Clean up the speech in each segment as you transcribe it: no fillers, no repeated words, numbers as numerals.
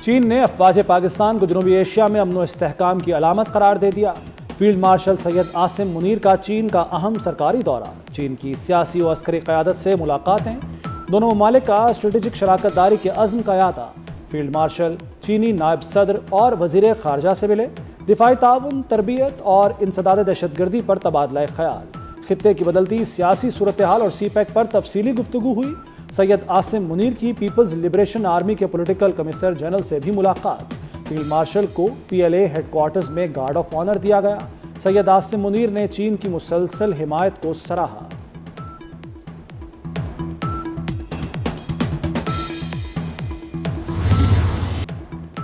چین نے افواج پاکستان کو جنوبی ایشیا میں امن و استحکام کی علامت قرار دے دیا۔ فیلڈ مارشل سید عاصم منیر کا چین کا اہم سرکاری دورہ، چین کی سیاسی و عسکری قیادت سے ملاقاتیں، دونوں ممالک کا اسٹریٹجک شراکت داری کے عزم کا اعادہ۔ فیلڈ مارشل چینی نائب صدر اور وزیر خارجہ سے ملے، دفاعی تعاون، تربیت اور انسداد دہشت گردی پر تبادلہ خیال، خطے کی بدلتی سیاسی صورتحال اور سی پیک پر تفصیلی گفتگو ہوئی۔ سید عاصم منیر کی پیپلز لبریشن آرمی کے پولیٹیکل کمسر جنرل سے بھی ملاقات۔ فیلڈ مارشل کو P L A head quarters میں گارڈ آف آنر دیا گیا۔ سید عاصم منیر نے چین کی مسلسل حمایت کو سراہا۔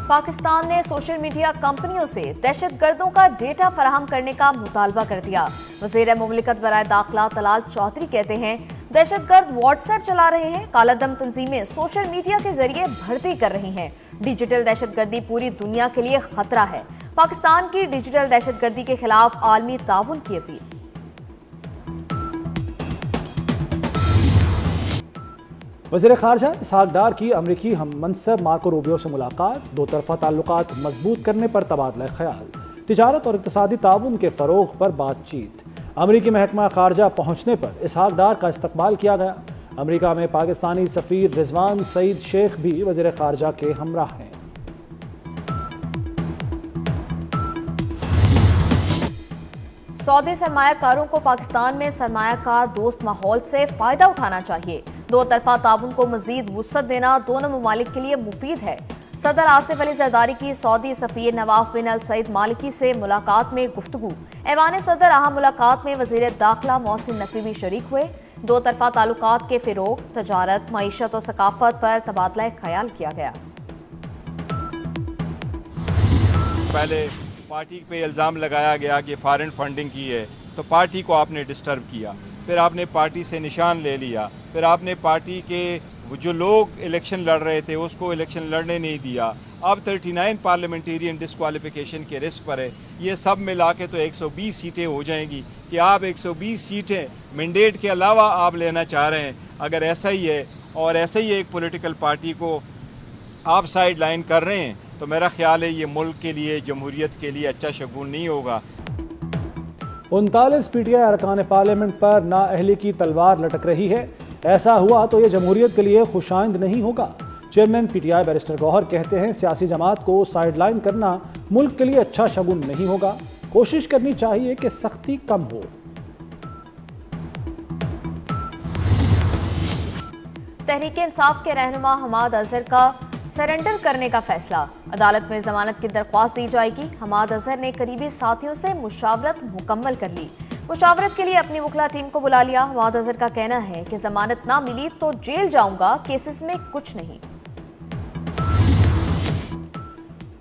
پاکستان نے سوشل میڈیا کمپنیوں سے دہشت گردوں کا ڈیٹا فراہم کرنے کا مطالبہ کر دیا۔ وزیر مملکت برائے داخلہ طلال چودھری کہتے ہیں دہشت گرد واٹس ایپ چلا رہے ہیں، کالا دم تنظیمیں سوشل میڈیا کے ذریعے بھرتی کر رہی ہیں۔ ڈیجیٹل دہشت گردی پوری دنیا کے لیے خطرہ ہے۔ پاکستان کی ڈیجیٹل دہشت گردی کے خلاف عالمی تعاون کی اپیل۔ وزیر خارجہ اسحاق ڈار کی امریکی ہم منصب مارکو روبیو سے ملاقات، دو طرفہ تعلقات مضبوط کرنے پر تبادلہ خیال، تجارت اور اقتصادی تعاون کے فروغ پر بات چیت۔ امریکی محکمہ خارجہ پہنچنے پر اسحاق ڈار کا استقبال کیا گیا۔ امریکہ میں پاکستانی سفیر رضوان سعید شیخ بھی وزیر خارجہ کے ہمراہ ہیں۔ سعودی سرمایہ کاروں کو پاکستان میں سرمایہ کار دوست ماحول سے فائدہ اٹھانا چاہیے۔ دو طرفہ تعاون کو مزید وسعت دینا دونوں ممالک کے لیے مفید ہے۔ صدر آصف علی زرداری کی سعودی سفیر نواف بن السعید مالکی سے ملاقات میں گفتگو۔ ایوان صدر اہم ملاقات میں وزیر داخلہ محسن نقوی بھی شریک ہوئے۔ دو طرفہ تعلقات کے فروغ، تجارت، معیشت اور ثقافت پر تبادلہ خیال کیا گیا۔ پہلے پارٹی پہ الزام لگایا گیا کہ فارن فنڈنگ کی ہے، تو پارٹی کو آپ نے ڈسٹرب کیا، پھر آپ نے پارٹی سے نشان لے لیا، پھر آپ نے پارٹی کے جو لوگ الیکشن لڑ رہے تھے اس کو الیکشن لڑنے نہیں دیا۔ اب 39 پارلیمنٹیرین ڈسکوالیفیکیشن کے رسک پر ہے۔ یہ سب ملا کے تو 120 سیٹیں ہو جائیں گی کہ آپ 120 سیٹیں مینڈیٹ کے علاوہ آپ لینا چاہ رہے ہیں۔ اگر ایسا ہی ہے اور ایسا ہی ایک پولیٹیکل پارٹی کو آپ سائیڈ لائن کر رہے ہیں تو میرا خیال ہے یہ ملک کے لیے، جمہوریت کے لیے اچھا شگون نہیں ہوگا۔ 39 پی ٹی آئی ارکان پارلیمنٹ پر نااہلی کی تلوار لٹک رہی ہے۔ ایسا ہوا تو یہ جمہوریت کے لیے خوشائند نہیں ہوگا۔ چیئرمین پی ٹی آئی بیرسٹر گوہر کہتے ہیں سیاسی جماعت کو سائیڈ لائن کرنا ملک کے لیے اچھا شگون نہیں ہوگا، کوشش کرنی چاہیے کہ سختی کم ہو۔ تحریک انصاف کے رہنما حماد اظہر کا سرنڈر کرنے کا فیصلہ، عدالت میں ضمانت کی درخواست دی جائے گی۔ حماد اظہر نے قریبی ساتھیوں سے مشاورت مکمل کر لی، مشاورت کے لیے اپنی وکلا ٹیم کو بلا لیا۔ حماد اظہر کا کہنا ہے کہ ضمانت نہ ملی تو جیل جاؤں گا، کیسز میں کچھ نہیں۔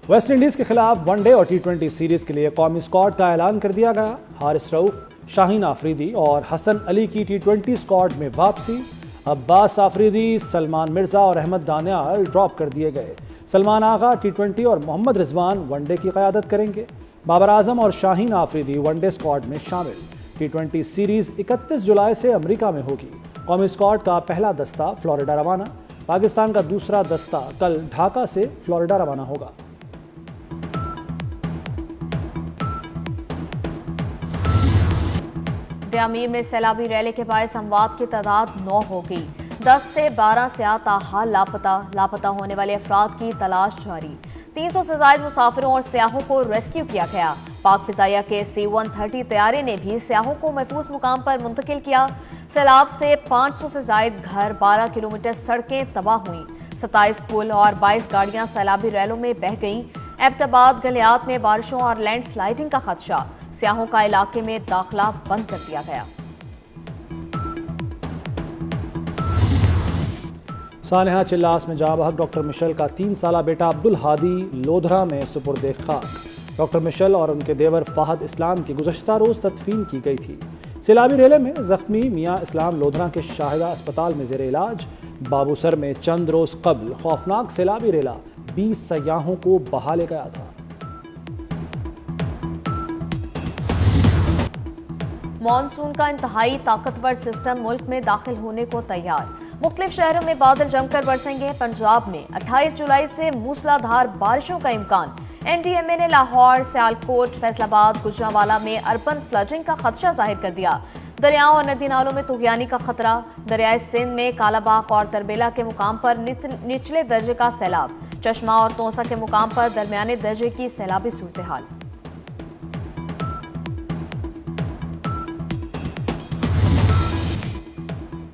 ویسٹ انڈیز کے خلاف ون ڈے اور T20 سیریز کے لیے قومی اسکواڈ کا اعلان کر دیا گیا۔ حارث رؤف، شاہین آفریدی اور حسن علی کی T20 اسکواڈ میں واپسی۔ عباس آفریدی، سلمان مرزا اور احمد دانیال ڈراپ کر دیے گئے۔ سلمان آغا T20 اور محمد رضوان ون ڈے کی قیادت کریں گے۔ بابر اعظم اور شاہین آفریدی ون ڈے اسکواڈ میں شامل۔ T20 سیریز 31 جولائی سے امریکہ میں ہوگی۔ قومی اسکواڈ کا پہلا دستہ فلوریڈا روانہ، پاکستان کا دوسرا دستہ کل ڈھاکہ سے فلوریڈا روانہ ہوگا۔ دیامیر میں سیلابی ریلے کے باعث اموات کی تعداد 9 ہو گئی۔ 10 سے 12 سیاح تاحال لاپتہ ہونے والے افراد کی تلاش جاری۔ 300 سے زائد مسافروں اور سیاحوں کو ریسکیو کیا گیا۔ پاک فضائیہ کے C-130 طیارے نے بھی سیاحوں کو محفوظ مقام پر منتقل کیا۔ سیلاب سے 500 سے زائد گھر، 12 کلومیٹر سڑکیں تباہ ہوئیں۔ 27 پل اور 22 گاڑیاں سیلابی ریلوں میں بہہ گئیں۔ ایبٹ آباد گلیات میں بارشوں اور لینڈ سلائیڈنگ کا خدشہ، سیاحوں کا علاقے میں داخلہ بند کر دیا گیا۔ سانحہ چلاس میں جاں بحق ڈاکٹر مشل کا 3 سالہ بیٹا عبدالہادی لودھرا میں سپرد خاک۔ ڈاکٹر مشل اور ان کے دیور فہد اسلام کی گزشتہ روز تدفین کی گئی تھی۔ سیلابی ریلے میں زخمی میاں اسلام لودھرا کے شاہدہ اسپتال میں زیر علاج۔ بابو سر میں چند روز قبل خوفناک سیلابی ریلا 20 سیاحوں کو بہا لے گیا تھا۔ مانسون کا انتہائی طاقتور سسٹم ملک میں داخل ہونے کو تیار۔ मुख्तलिफ शहरों में बादल जमकर बरसेंगे। पंजाब में 28 जुलाई से मूसलाधार बारिशों का इम्कान। NDMA ने लाहौर, सियालकोट, फैसलाबाद, गुजरांवाला में अर्बन फ्लडिंग का खदशा जाहिर कर दिया। दरियाओं और नदी नालों में तुगयानी का खतरा। दरियाए सिंध में कालाबाग और तरबेला के मुकाम पर निचले दर्जे का सैलाब। चश्मा और तोसा के मुकाम पर दरमियाने दर्जे की सैलाबी सूरत हाल।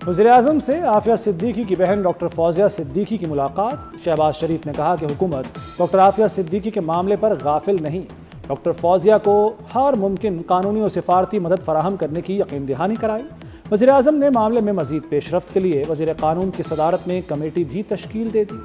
वज़ीर-ए-आज़म से आफिया सिद्दीकी की बहन डॉक्टर फौजिया सिद्दीकी की मुलाकात। शहबाज शरीफ ने कहा कि हुकूमत डॉक्टर आफिया सिद्दीकी के मामले पर गाफिल नहीं। डॉक्टर फौजिया को हर मुमकिन कानूनी और सिफारती मदद फराहम करने की यकीन दहानी कराई। वज़ीर-ए-आज़म ने मामले में मज़ीद पेशरफ्त के लिए वज़ीर कानून की सदारत में कमेटी भी तश्कील दे दी।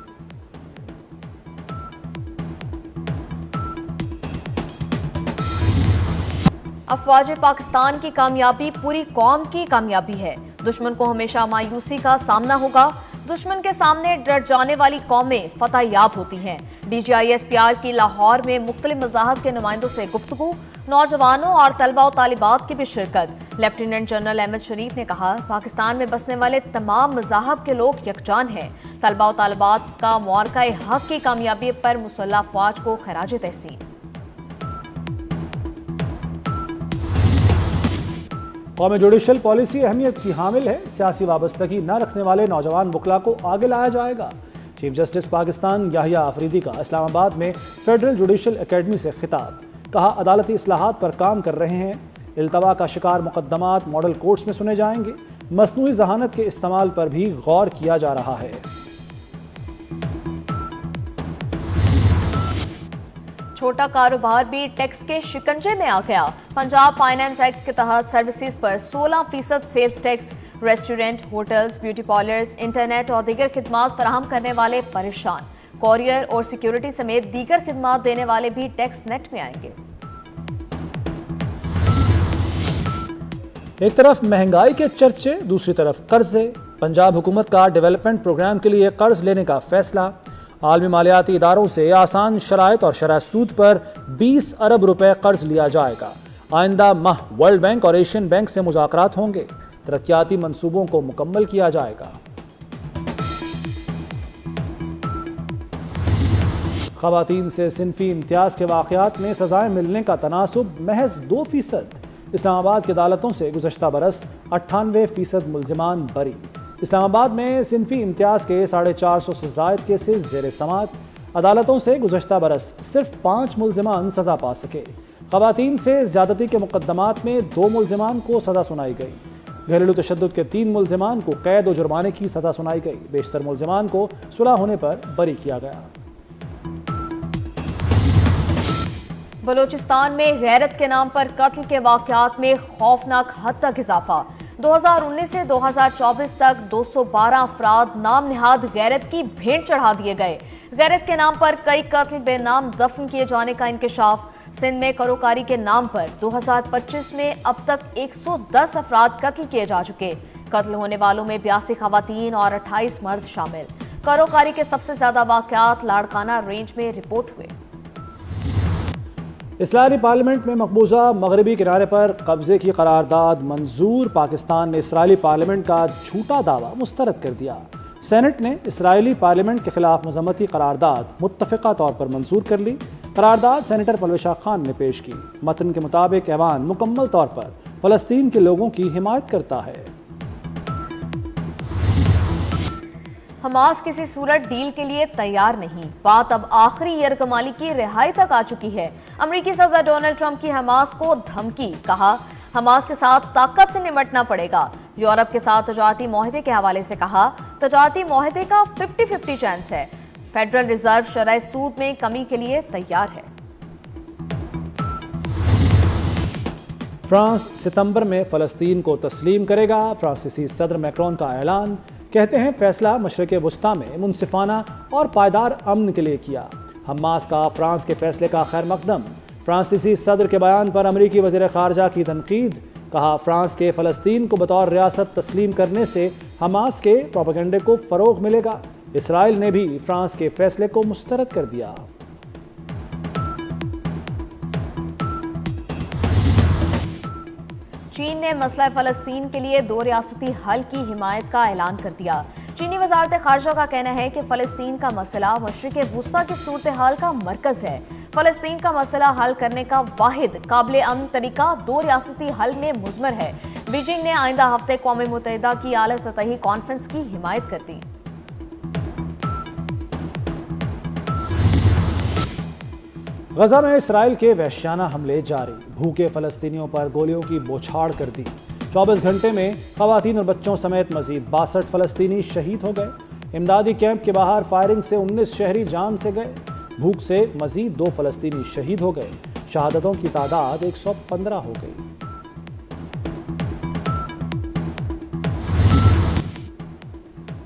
अफवाज पाकिस्तान की कामयाबी पूरी कौम की कामयाबी है। दुश्मन को हमेशा मायूसी का सामना होगा। दुश्मन के सामने डर जाने वाली कौमें फतह याब होती हैं। DGISPR की लाहौर में मुख्तलिफ मज़ाहब के नुमाइंदों से गुफ्तगू। नौजवानों और तलबा और तालिबात की भी शिरकत। लेफ्टिनेंट जनरल अहमद शरीफ ने कहा, पाकिस्तान में बसने वाले तमाम मज़ाहब के लोग यकजान हैं। तलबा और तालिबात का मुआरका हक की कामयाबी पर मुसल्लह अफवाज को खराज तहसीन। कौमी जुडिशल पॉलिसी अहमियत की हामिल है। सियासी वाबस्तगी न रखने वाले नौजवान वकला को आगे लाया जाएगा। चीफ जस्टिस पाकिस्तान याहिया आफरीदी का इस्लामाबाद में फेडरल जुडिशल एकेडमी से खिताब। कहा, अदालती इस्लाहात पर काम कर रहे हैं। इल्तवा का शिकार मुकदमात मॉडल कोर्ट्स में सुने जाएंगे। मसनूई जहानत के इस्तेमाल पर भी गौर किया जा रहा है। छोटा कारोबार भी टैक्स के शिकंजे में आ गया। पंजाब फाइनेंस एक्ट के तहत सर्विसेज पर 16% sales tax. Restaurant, hotels, beauty parlours, internet और दीगर खिदमात फराहम करने वाले परेशान। कॉरियर और सिक्योरिटी समेत दीगर खिदमात देने वाले भी टैक्स नेट में आएंगे। एक तरफ महंगाई के चर्चे, दूसरी तरफ कर्जे। पंजाब हुकूमत का डेवलपमेंट प्रोग्राम के लिए कर्ज लेने का फैसला। आलमी मालियाती इदारों से आसान शराइत और शरह सूद पर 20 अरब रुपए कर्ज लिया जाएगा। आइंदा माह वर्ल्ड बैंक और एशियन बैंक से मुज़ाकरात होंगे। तरक्याती मंसूबों को मुकम्मल किया जाएगा। ख़वातीन से सिनफी इम्तियाज़ के वाक़यात में सजाएं मिलने का तनासुब महज 2%। इस्लामाबाद की अदालतों से गुज़श्ता बरस 98% मुल्ज़िमान बरी। इस्लामाबाद में सिनफी इम्तियाज़ के 450 से ज़ायद केसेस ज़ेर समात। अदालतों से गुज़श्ता बरस सिर्फ 5 मुल्ज़िमान सज़ा पा सके। ख़वातीन से ज़्यादती के मुक़द्दमात में 2 मुल्ज़िमान को सज़ा सुनाई गई। घरेलू तशद्दुद के 3 मुल्ज़िमान को कैद और जुर्माने की सज़ा सुनाई गई। बेशतर मुल्ज़िमान को सुलह होने पर बरी किया गया। बलोचिस्तान में गैरत के नाम पर कत्ल के वाक़यात में खौफनाक हद तक इजाफा। 2019 से 2024 तक 212 अफराद नाम निहाद गैरत की भेंट चढ़ा दिए गए। गैरत के नाम पर कई कत्ल बेनाम दफन किए जाने का इंकशाफ। सिंध में करोकारी के नाम पर 2025 में अब तक 110 अफराद कत्ल किए जा चुके। कत्ल होने वालों में 82 खवातीन और 28 मर्द शामिल। करोकारी के सबसे ज्यादा वाक़यात लाड़काना रेंज में रिपोर्ट हुए। इस्राइली पार्लियामेंट में मकबूजा मगरबी किनारे पर कब्जे की करारदाद मंजूर। पाकिस्तान ने इस्राइली पार्लियामेंट का झूठा दावा मुस्तरद कर दिया। सेनेट ने इस्राइली पार्लियामेंट के खिलाफ मजम्मती करारदाद मुत्तफ़िक़ा तौर पर मंजूर कर ली। करारदाद सेनेटर परवेश खान ने पेश की। मतन के मुताबिक ऐवान मुकम्मल तौर पर फ़लस्तीन के लोगों की हिमायत करता है। हमास किसी सूरत डील के लिए तैयार नहीं। बात अब आखिरी यरगमाली की रिहाई तक आ चुकी है। अमेरिकी सदर डोनाल्ड ट्रंप की हमास को धमकी। कहा, हमास के साथ ताकत से निपटना पड़ेगा। यूरोप के साथ तजारती मुआहदे के हवाले से कहा, तजारती मुआहदे का 50-50 चांस है। फेडरल रिजर्व शरह सूद में कमी के लिए तैयार है। फ्रांस सितंबर में फ़लस्तीन को तस्लीम करेगा। फ्रांसीसी सदर मैक्रोन का ऐलान। कहते हैं फैसला मशरिक़ वुस्ता में मुनसिफाना और पायदार अमन के लिए किया। हमास का फ्रांस के फैसले का खैर मकदम। फ्रांसीसी सदर के बयान पर अमरीकी वज़ीर ख़ारजा की तनकीद। कहा, फ्रांस के फ़लस्तीन को बतौर रियासत तस्लीम करने से हमास के प्रोपेगेंडे को फ़रोग़ मिलेगा। इसराइल ने भी फ्रांस के फैसले को मुस्तरद कर दिया। चीन ने मसला फ़लस्तीन के लिए 2 रियासती हल की हिमायत का ऐलान कर दिया। चीनी वजारत खारजा का कहना है कि फलस्तीन का मसला मशरिक वुस्ता की सूरत हाल का मरकज है। फलस्तीन का मसला हल करने का वाहिद काबिल अमन तरीका दो रियासती हल में मुज़मर है। बीजिंग ने आइंदा हफ्ते क़ौम मुत्तहिदा की आला सतही कॉन्फ्रेंस की हिमायत कर दी। गजा में इसराइल के वहशियाना हमले जारी, भूखे फलस्तीनियों पर गोलियों की बौछार कर दी। 24 घंटे में खवातीन और बच्चों समेत मजीद 62 फलस्तीनी शहीद हो गए। इमदादी कैंप के बाहर फायरिंग से 19 शहरी जान से गए। भूख से मजीद 2 फलस्तीनी शहीद हो गए। शहादतों की तादाद 115 हो गई।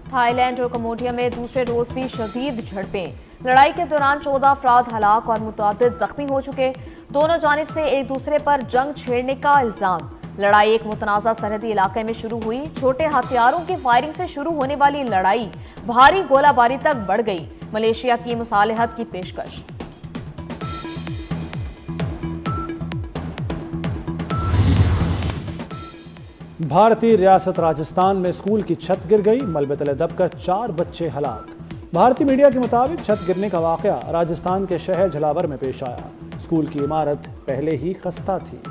थाईलैंड और कम्बोडिया में दूसरे रोज भी शदीद झड़पें। लड़ाई के दौरान 14 अफराद हलाक और मुतअद्दिद जख्मी हो चुके। दोनों जानिब से एक दूसरे पर जंग छेड़ने का इल्जाम। लड़ाई एक मुतनाज़ा सरहदी इलाके में शुरू हुई। छोटे हथियारों की फायरिंग से शुरू होने वाली लड़ाई भारी गोलाबारी तक बढ़ गई। मलेशिया की मुसालहत की पेशकश। भारतीय रियासत राजस्थान में स्कूल की छत गिर गई। मलबे तले दबकर 4 बच्चे हलाक। भारतीय मीडिया के मुताबिक छत गिरने का वाकया राजस्थान के शहर झलावर में पेश आया। स्कूल की इमारत पहले ही खस्ता थी।